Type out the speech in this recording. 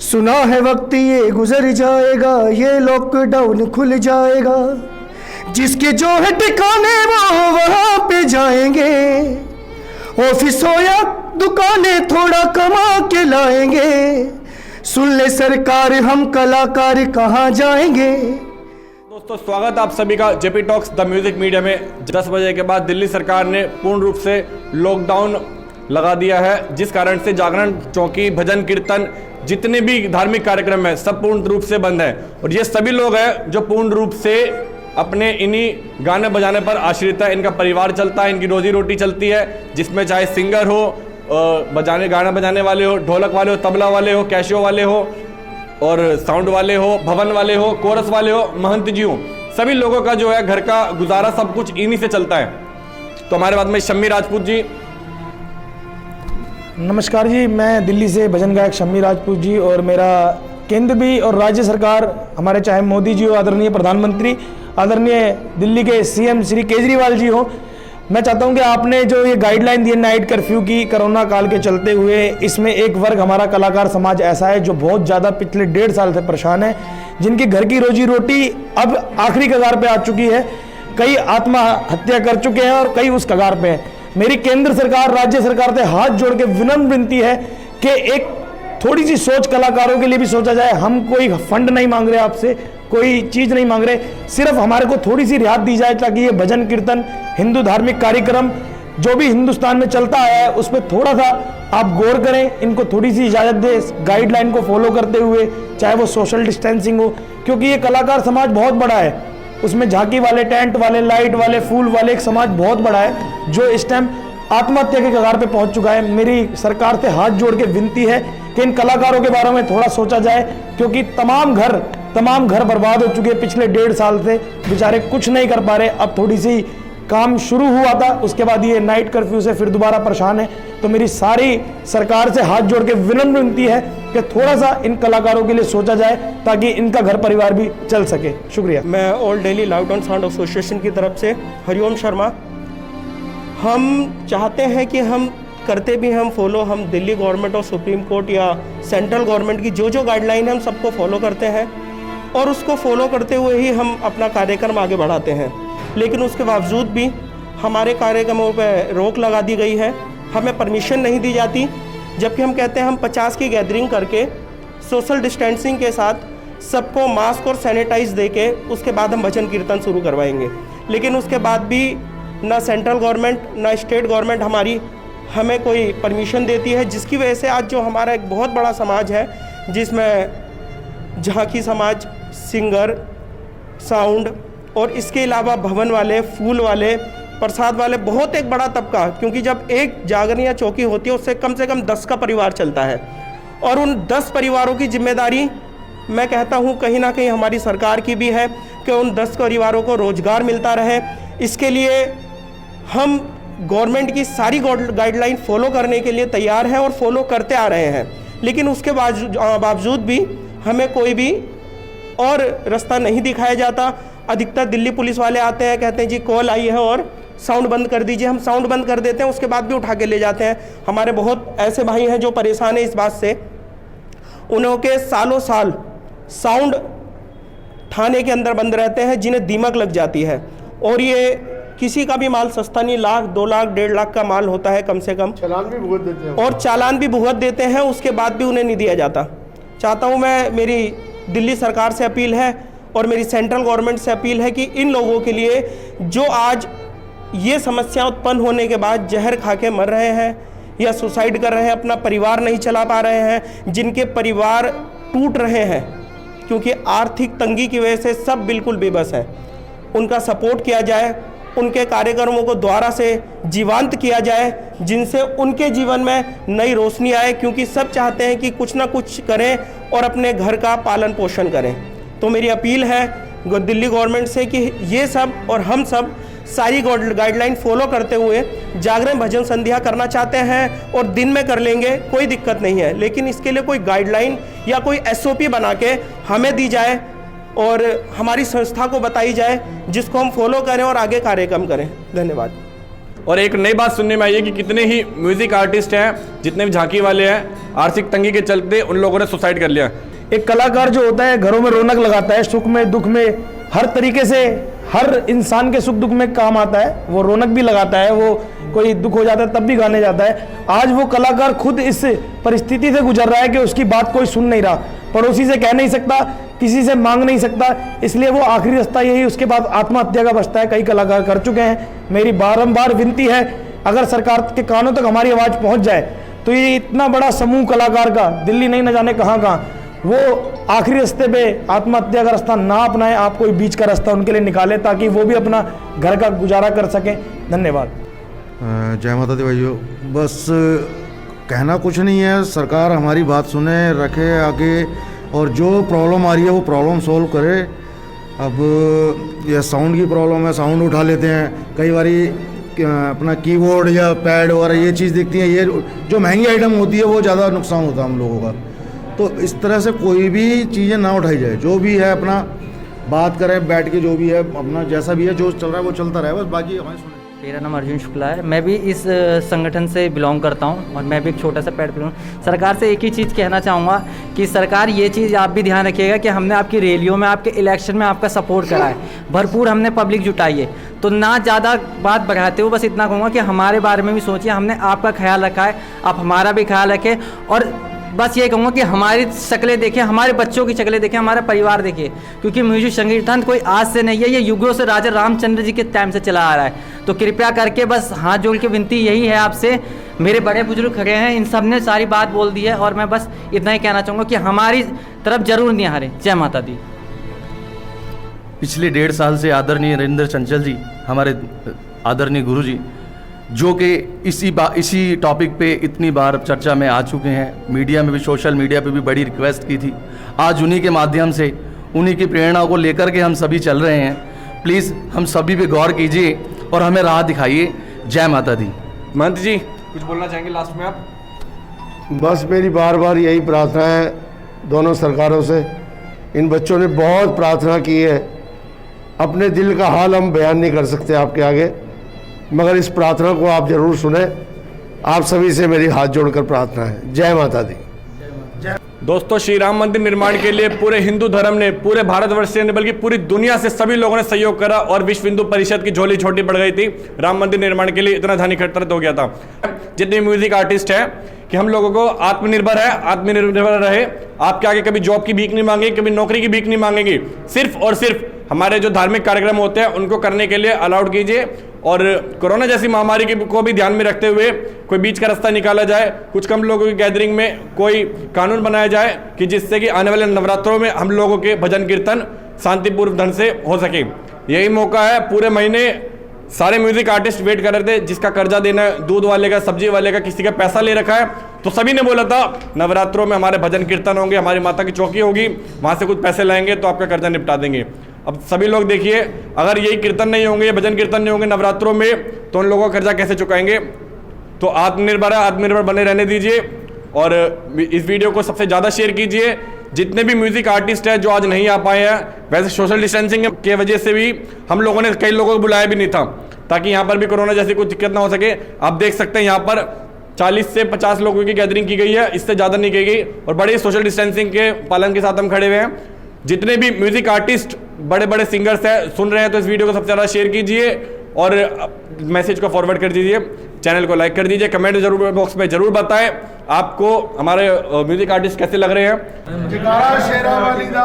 सुना है वक्त ये गुजर जाएगा, ये लॉकडाउन खुल जाएगा, जिसके जो है ठिकाने वो वहाँ पे जाएंगे, ऑफिस हो या दुकानें थोड़ा कमा के लाएंगे, सुन ले सरकार हम कलाकार कहाँ जाएंगे। दोस्तों स्वागत आप सभी का JP talks the music media में। 10 बजे के बाद दिल्ली सरकार ने पूर्ण रूप से लॉकडाउन लगा दिया है, जिस कारण से जागरण, चौकी, भजन कीर्तन, जितने भी धार्मिक कार्यक्रम है सब पूर्ण रूप से बंद है। और ये सभी लोग हैं जो पूर्ण रूप से अपने इन्हीं गाने बजाने पर आश्रित है, इनका परिवार चलता है, इनकी रोजी रोटी चलती है, जिसमें चाहे सिंगर हो, गाना बजाने वाले हो, ढोलक वाले हो, तबला वाले हो, कैशियो वाले हो और साउंड वाले हो, भवन वाले हो, कोरस वाले हो, महंत जी हो, सभी लोगों का जो है घर का गुजारा सब कुछ इन्हीं से चलता है। तो हमारे बाद में शम्मी राजपूत जी। नमस्कार जी, मैं दिल्ली से भजन गायक शम्मी राजपूत जी, और मेरा केंद्र भी और राज्य सरकार, हमारे चाहे मोदी जी हो, आदरणीय प्रधानमंत्री, आदरणीय दिल्ली के सीएम श्री केजरीवाल जी हो, मैं चाहता हूं कि आपने जो ये गाइडलाइन दी है नाइट कर्फ्यू की, कोरोना काल के चलते हुए, इसमें एक वर्ग हमारा कलाकार समाज ऐसा है जो बहुत ज़्यादा पिछले 1.5 साल से परेशान है, जिनकी घर की रोजी रोटी अब आखिरी कगार पे आ चुकी है, कई आत्महत्या कर चुके हैं और कई उस कगार पे हैं। मेरी केंद्र सरकार, राज्य सरकार से हाथ जोड़ के विनम्र विनती है कि एक थोड़ी सी सोच कलाकारों के लिए भी सोचा जाए। हम कोई फंड नहीं मांग रहे आपसे, कोई चीज़ नहीं मांग रहे, सिर्फ हमारे को थोड़ी सी रियायत दी जाए ताकि ये भजन कीर्तन, हिंदू धार्मिक कार्यक्रम जो भी हिंदुस्तान में चलता आया है उस पर थोड़ा सा आप गौर करें, इनको थोड़ी सी इजाज़त दें गाइडलाइन को फॉलो करते हुए, चाहे वो सोशल डिस्टेंसिंग हो, क्योंकि ये कलाकार समाज बहुत बड़ा है, उसमें झांकी वाले, टेंट वाले, लाइट वाले, फूल वाले, एक समाज बहुत बड़ा है जो इस टाइम आत्महत्या के कगार पे पहुंच चुका है। मेरी सरकार से हाथ जोड़ के विनती है कि इन कलाकारों के बारे में थोड़ा सोचा जाए, क्योंकि तमाम घर बर्बाद हो चुके हैं पिछले 1.5 साल से, बेचारे कुछ नहीं कर पा रहे। अब थोड़ी सी काम शुरू हुआ था, उसके बाद ये नाइट कर्फ्यू से फिर दोबारा परेशान है। तो मेरी सारी सरकार से हाथ जोड़ के विनम्र विनती है कि थोड़ा सा इन कलाकारों के लिए सोचा जाए ताकि इनका घर परिवार भी चल सके। शुक्रिया। मैं all Delhi lockdown sound association की तरफ से हरिओम शर्मा। हम चाहते हैं कि हम करते भी हम फॉलो, हम दिल्ली गवर्नमेंट और सुप्रीम कोर्ट या सेंट्रल गवर्नमेंट की जो गाइडलाइन है हम सबको फॉलो करते हैं और उसको फॉलो करते हुए ही हम अपना कार्यक्रम आगे बढ़ाते हैं। लेकिन उसके बावजूद भी हमारे कार्यक्रमों पर रोक लगा दी गई है, हमें परमिशन नहीं दी जाती, जबकि हम कहते हैं हम 50 की गैदरिंग करके सोशल डिस्टेंसिंग के साथ सबको मास्क और सैनिटाइज देके उसके बाद हम भजन कीर्तन शुरू करवाएंगे। लेकिन उसके बाद भी ना सेंट्रल गवर्नमेंट ना स्टेट गवर्नमेंट हमें कोई परमिशन देती है, जिसकी वजह से आज जो हमारा एक बहुत बड़ा समाज है जिसमें झांकी समाज, सिंगर, साउंड और इसके अलावा भवन वाले, फूल वाले, प्रसाद वाले, बहुत एक बड़ा तबका, क्योंकि जब एक जागरण या चौकी होती है उससे कम से कम 10 का परिवार चलता है और उन 10 परिवारों की जिम्मेदारी मैं कहता हूँ कहीं ना कहीं हमारी सरकार की भी है कि उन 10 परिवारों को रोजगार मिलता रहे। इसके लिए हम गवर्नमेंट की सारी गाइडलाइन फॉलो करने के लिए तैयार हैं और फॉलो करते आ रहे हैं, लेकिन उसके बावजूद भी हमें कोई भी और रास्ता नहीं दिखाया जाता। अधिकतर दिल्ली पुलिस वाले आते हैं, कहते हैं जी कॉल आई है और साउंड बंद कर दीजिए, हम साउंड बंद कर देते हैं, उसके बाद भी उठा के ले जाते हैं। हमारे बहुत ऐसे भाई हैं जो परेशान हैं इस बात से, उन्हों के सालों साल साउंड थाने के अंदर बंद रहते हैं जिन्हें दीमक लग जाती है, और ये किसी का भी माल सस्ता नहीं, लाख, 2 लाख, 1.5 लाख का माल होता है कम से कम, चालान भी भुगत देते हैं और चालान भी भुगत देते हैं, उसके बाद भी उन्हें नहीं दिया जाता। चाहता हूँ मैं, मेरी दिल्ली सरकार से अपील है और मेरी सेंट्रल गवर्नमेंट से अपील है कि इन लोगों के लिए जो आज ये समस्या उत्पन्न होने के बाद जहर खा के मर रहे हैं या सुसाइड कर रहे हैं, अपना परिवार नहीं चला पा रहे हैं, जिनके परिवार टूट रहे हैं क्योंकि आर्थिक तंगी की वजह से सब बिल्कुल बेबस हैं, उनका सपोर्ट किया जाए, उनके कार्यक्रमों को दोबारा से जीवंत किया जाए, जिनसे उनके जीवन में नई रोशनी आए, क्योंकि सब चाहते हैं कि कुछ ना कुछ करें और अपने घर का पालन पोषण करें। तो मेरी अपील है दिल्ली गवर्नमेंट से कि ये सब और हम सब सारी गाइडलाइन फॉलो करते हुए जागरण भजन संध्या करना चाहते हैं और दिन में कर लेंगे, कोई दिक्कत नहीं है, लेकिन इसके लिए कोई गाइडलाइन या कोई SOP बना के हमें दी जाए और हमारी संस्था को बताई जाए, जिसको हम फॉलो करें और आगे कार्यक्रम करें। धन्यवाद। और एक नई बात सुनने में आई है कि कितने ही म्यूजिक आर्टिस्ट हैं, जितने भी झांकी वाले हैं, आर्थिक तंगी के चलते उन लोगों ने सुसाइड कर लिया। एक कलाकार जो होता है घरों में रौनक लगाता है, सुख में दुख में हर तरीके से हर इंसान के सुख दुख में काम आता है, वो रौनक भी लगाता है, वो कोई दुख हो जाता है तब भी गाने जाता है। आज वो कलाकार खुद इस परिस्थिति से गुजर रहा है कि उसकी बात कोई सुन नहीं रहा, पड़ोसी से कह नहीं सकता, किसी से मांग नहीं सकता, इसलिए वो आखिरी रास्ता यही, उसके बाद आत्महत्या का बचता है। कई कलाकार कर चुके हैं। मेरी बारंबार विनती है, अगर सरकार के कानों तक हमारी आवाज़ पहुंच जाए तो ये इतना बड़ा समूह कलाकार का दिल्ली नहीं न जाने कहाँ कहाँ, वो आखिरी रास्ते पे आत्महत्या का रास्ता ना अपनाए, आप कोई बीच का रास्ता उनके लिए निकाले ताकि वो भी अपना घर का गुजारा कर सकें। धन्यवाद। जय माता दी भाइयों, बस कहना कुछ नहीं है, सरकार हमारी बात सुने, रखे आगे, और जो प्रॉब्लम आ रही है वो प्रॉब्लम सोल्व करे। अब ये साउंड की प्रॉब्लम है, साउंड उठा लेते हैं, कई बारी अपना कीबोर्ड या पैड वगैरह ये चीज़ दिखती है, ये जो महंगी आइटम होती है वो ज़्यादा नुकसान होता है हम लोगों का। तो इस तरह से कोई भी चीज़ें ना उठाई जाए, जो भी है अपना बात करें बैठ के, जो भी है अपना जैसा भी है जो चल रहा है वो चलता रहे, बस बाकी हमारी सुने। मेरा नाम अर्जुन शुक्ला है, मैं भी इस संगठन से बिलोंग करता हूं और मैं भी एक छोटा सा पैड प्लेयर हूं। सरकार से एक ही चीज़ कहना चाहूँगा कि सरकार ये चीज़ आप भी ध्यान रखिएगा कि हमने आपकी रैलियों में, आपके इलेक्शन में आपका सपोर्ट करा है, भरपूर हमने पब्लिक जुटाई है, तो ना ज़्यादा बात बढ़ाते हो, बस इतना कहूँगा कि हमारे बारे में भी सोचिए, हमने आपका ख्याल रखा है, आप हमारा भी ख्याल रखें, और बस ये कहूँगा कि हमारी शक्लें देखें, हमारे बच्चों की शक्लें देखें, हमारा परिवार देखिए, क्योंकि म्यूजिक संगठन कोई आज से नहीं है, ये युगों से राजा रामचंद्र जी के टाइम से चला आ रहा है। तो कृपया करके बस हाथ जोड़ के विनती यही है आपसे, मेरे बड़े बुजुर्ग खड़े हैं, इन सब ने सारी बात बोल दी है, और मैं बस इतना ही कहना चाहूँगा कि हमारी तरफ जरूर नहीं हारे। जय माता दी। पिछले 1.5 साल से आदरणीय नरेंद्र चंचल जी, हमारे आदरणीय गुरु जी, जो कि इसी टॉपिक पे इतनी बार चर्चा में आ चुके हैं, मीडिया में भी, सोशल मीडिया पे भी बड़ी रिक्वेस्ट की थी, आज उन्हीं के माध्यम से, उन्हीं की प्रेरणा को लेकर के हम सभी चल रहे हैं। प्लीज़ हम सभी पे गौर कीजिए और हमें राह दिखाइए। जय माता दी। महंत जी कुछ बोलना चाहेंगे लास्ट में आप? बस मेरी बार बार यही प्रार्थना है दोनों सरकारों से, इन बच्चों ने बहुत प्रार्थना की है, अपने दिल का हाल हम बयान नहीं कर सकते आपके आगे, मगर इस प्रार्थना को आप जरूर सुने। आप सभी से मेरी हाथ जोड़कर प्रार्थना है। जय माता दी। दोस्तों, श्री राम मंदिर निर्माण के लिए पूरे हिंदू धर्म ने, पूरे भारतवर्ष से बल्कि पूरी दुनिया से सभी लोगों ने सहयोग करा और विश्व हिंदू परिषद की झोली छोटी पड़ गई थी। राम मंदिर निर्माण के लिए इतना धन इकट्ठा हो गया था। जितने म्यूजिक आर्टिस्ट हैं कि हम लोगों को आत्मनिर्भर रहे, आपके आगे कभी जॉब की भीख नहीं मांगेंगे, कभी नौकरी की भीख नहीं मांगेंगे, सिर्फ और सिर्फ हमारे जो धार्मिक कार्यक्रम होते हैं उनको करने के लिए अलाउड कीजिए, और कोरोना जैसी महामारी को भी ध्यान में रखते हुए कोई बीच का रास्ता निकाला जाए, कुछ कम लोगों की गैदरिंग में कोई कानून बनाया जाए कि जिससे कि आने वाले नवरात्रों में हम लोगों के भजन कीर्तन शांतिपूर्व ढंग से हो सके। यही मौका है। पूरे महीने सारे म्यूजिक आर्टिस्ट वेट कर रहे थे, जिसका कर्जा देना है, दूध वाले का, सब्जी वाले का, किसी का पैसा ले रखा है, तो सभी ने बोला था नवरात्रों में हमारे भजन कीर्तन होंगे, हमारी माता की चौकी होगी, वहाँ से कुछ पैसे लाएंगे तो आपका कर्जा निपटा देंगे। अब सभी लोग देखिए, अगर यही कीर्तन नहीं होंगे, भजन कीर्तन नहीं होंगे नवरात्रों में, तो उन लोगों का कर्जा कैसे चुकाएंगे? तो आत्मनिर्भर बने रहने दीजिए, और इस वीडियो को सबसे ज़्यादा शेयर कीजिए। जितने भी म्यूजिक आर्टिस्ट हैं जो आज नहीं आ पाए हैं, वैसे सोशल डिस्टेंसिंग के वजह से भी हम लोगों ने कई लोगों को बुलाया भी नहीं था, ताकि यहाँ पर भी कोरोना जैसी कुछ दिक्कत ना हो सके। आप देख सकते हैं यहाँ पर 40 से 50 लोगों की गैदरिंग की गई है, इससे ज़्यादा नहीं की गई, और बड़े सोशल डिस्टेंसिंग के पालन के साथ हम खड़े हुए हैं। जितने भी म्यूजिक आर्टिस्ट, बड़े बड़े सिंगर्स हैं, सुन रहे हैं, तो इस वीडियो को सबसे ज़्यादा शेयर कीजिए और मैसेज को फॉरवर्ड कर दीजिए, चैनल को लाइक कर दीजिए, कमेंट जरूर बॉक्स में जरूर बताएं आपको हमारे म्यूजिक आर्टिस्ट कैसे लग रहे हैं। जयकारा शेरा वाली दा।